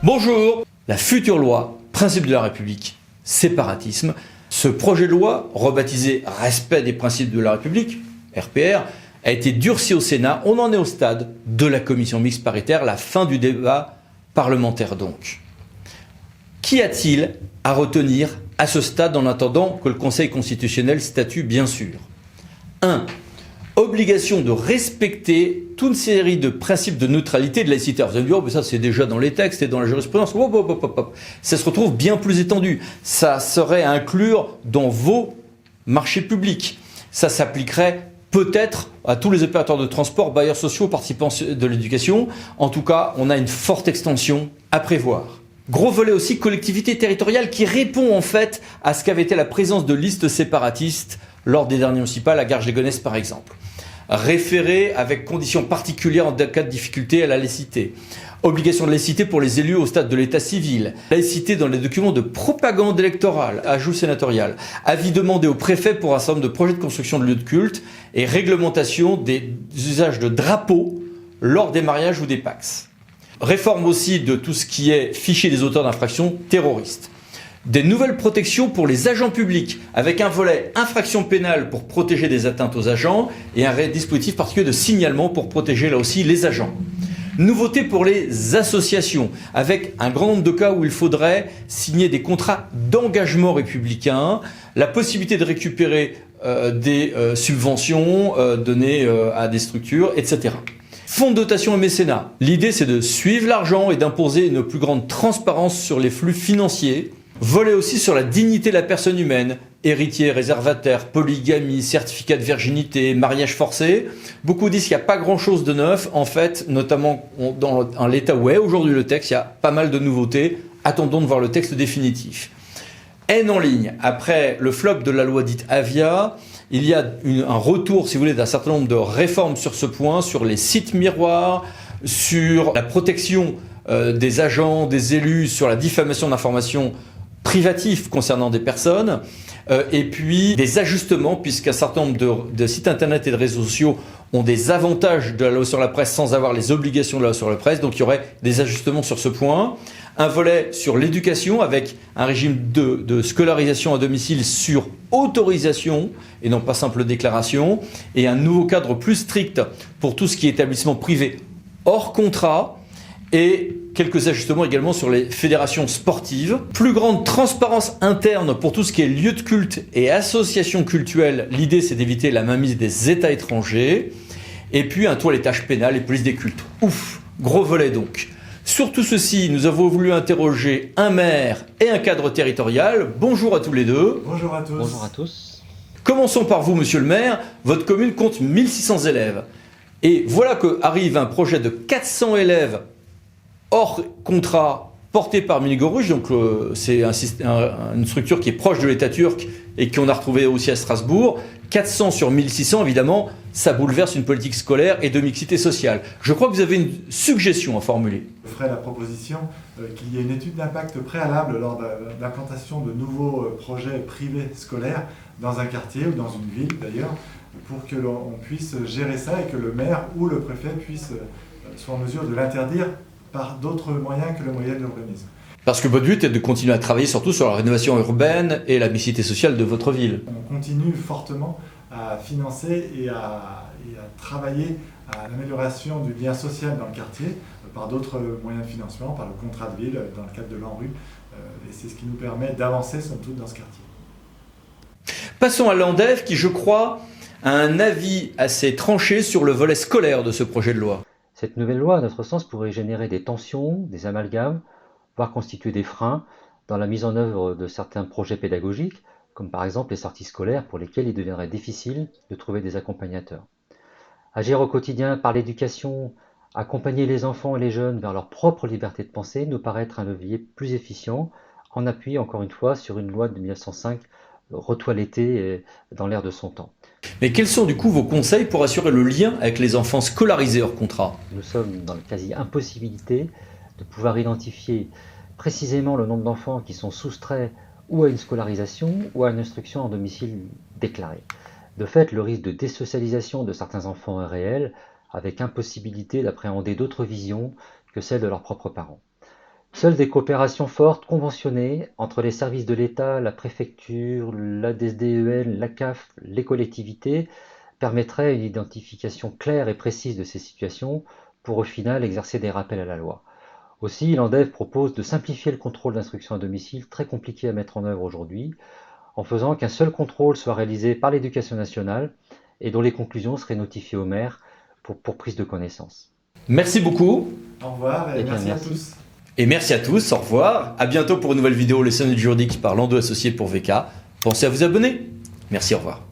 Bonjour. La future loi, principe de la République, séparatisme. Ce projet de loi, rebaptisé Respect des principes de la République, RPR, a été durci au Sénat. On en est au stade de la commission mixte paritaire, la fin du débat parlementaire donc. Qu'y a-t-il à retenir à ce stade en attendant que le Conseil constitutionnel statue bien sûr? 1. Obligation de respecter toute une série de principes de neutralité et de laïcité. Vous allez me dire, oh, mais ça c'est déjà dans les textes et dans la jurisprudence. Hop, hop, hop, hop. Ça se retrouve bien plus étendu. Ça serait à inclure dans vos marchés publics. Ça s'appliquerait peut-être à tous les opérateurs de transport, bailleurs sociaux, participants de l'éducation. En tout cas, on a une forte extension à prévoir. Gros volet aussi collectivité territoriale qui répond en fait à ce qu'avait été la présence de listes séparatistes lors des dernières municipales à Garges-lès-Gonesse par exemple. Référé avec conditions particulières en cas de difficulté à la laïcité. Obligation de laïcité pour les élus au stade de l'état civil. Laïcité dans les documents de propagande électorale, ajout sénatorial. Avis demandé au préfet pour un certain nombre de projets de construction de lieux de culte et réglementation des usages de drapeaux lors des mariages ou des PAX. Réforme aussi de tout ce qui est fichier des auteurs d'infractions terroristes. Des nouvelles protections pour les agents publics, avec un volet infraction pénale pour protéger des atteintes aux agents et un dispositif particulier de signalement pour protéger là aussi les agents. Nouveauté pour les associations, avec un grand nombre de cas où il faudrait signer des contrats d'engagement républicain, la possibilité de récupérer des subventions données à des structures, etc. Fonds de dotation et mécénat. L'idée, c'est de suivre l'argent et d'imposer une plus grande transparence sur les flux financiers. Volet aussi sur la dignité de la personne humaine, héritier, réservataire, polygamie, certificat de virginité, mariage forcé. Beaucoup disent qu'il n'y a pas grand-chose de neuf. En fait, notamment dans l'état où est aujourd'hui le texte, il y a pas mal de nouveautés. Attendons de voir le texte définitif. Haine en ligne. Après le flop de la loi dite Avia, il y a un retour, si vous voulez, d'un certain nombre de réformes sur ce point, sur les sites miroirs, sur la protection des agents, des élus, sur la diffamation d'informations privatifs concernant des personnes, et puis des ajustements, puisqu'un certain nombre de sites internet et de réseaux sociaux ont des avantages de la loi sur la presse sans avoir les obligations de la loi sur la presse, donc il y aurait des ajustements sur ce point. Un volet sur l'éducation avec un régime de scolarisation à domicile sur autorisation et non pas simple déclaration, et un nouveau cadre plus strict pour tout ce qui est établissement privé hors contrat, et quelques ajustements également sur les fédérations sportives. Plus grande transparence interne pour tout ce qui est lieu de culte et associations cultuelles. L'idée, c'est d'éviter la mainmise des États étrangers. Et puis un toilettage pénal et police des cultes. Ouf, gros volet donc. Sur tout ceci, nous avons voulu interroger un maire et un cadre territorial. Bonjour à tous les deux. Bonjour à tous. Bonjour à tous. Commençons par vous, monsieur le maire. Votre commune compte 1600 élèves. Et voilà qu'arrive un projet de 400 élèves hors contrat porté par Miligorush, donc c'est une structure qui est proche de l'État turc et qu'on a retrouvé aussi à Strasbourg. 400 sur 1600, évidemment, ça bouleverse une politique scolaire et de mixité sociale. Je crois que vous avez une suggestion à formuler. Je ferai la proposition qu'il y ait une étude d'impact préalable lors de l'implantation de nouveaux projets privés scolaires dans un quartier ou dans une ville d'ailleurs, pour que l'on puisse gérer ça et que le maire ou le préfet soit en mesure de l'interdire par d'autres moyens que le moyen de l'urbanisme. Parce que votre but est de continuer à travailler surtout sur la rénovation urbaine et la mixité sociale de votre ville. On continue fortement à financer et à travailler à l'amélioration du lien social dans le quartier par d'autres moyens de financement, par le contrat de ville dans le cadre de l'ANRU. Et c'est ce qui nous permet d'avancer somme toute dans ce quartier. Passons à l'ANDEF qui, je crois, a un avis assez tranché sur le volet scolaire de ce projet de loi. Cette nouvelle loi, à notre sens, pourrait générer des tensions, des amalgames, voire constituer des freins dans la mise en œuvre de certains projets pédagogiques, comme par exemple les sorties scolaires pour lesquelles il deviendrait difficile de trouver des accompagnateurs. Agir au quotidien par l'éducation, accompagner les enfants et les jeunes vers leur propre liberté de penser nous paraît être un levier plus efficient, en appui, encore une fois, sur une loi de 1905 retoilettée dans l'air de son temps. Mais quels sont du coup vos conseils pour assurer le lien avec les enfants scolarisés hors contrat? Nous sommes dans la quasi-impossibilité de pouvoir identifier précisément le nombre d'enfants qui sont soustraits ou à une scolarisation ou à une instruction en domicile déclarée. De fait, le risque de désocialisation de certains enfants est réel, avec impossibilité d'appréhender d'autres visions que celles de leurs propres parents. Seules des coopérations fortes, conventionnées, entre les services de l'État, la préfecture, l'ADSDEL, la CAF, les collectivités, permettraient une identification claire et précise de ces situations pour au final exercer des rappels à la loi. Aussi, l'ANDEV propose de simplifier le contrôle d'instruction à domicile, très compliqué à mettre en œuvre aujourd'hui, en faisant qu'un seul contrôle soit réalisé par l'Éducation nationale et dont les conclusions seraient notifiées au maire pour prise de connaissance. Merci beaucoup. Au revoir et Eh bien, merci à merci. tous. Et merci à tous, au revoir. À bientôt pour une nouvelle vidéo, les scènes juridiques par Lando Associés pour VK. Pensez à vous abonner. Merci, au revoir.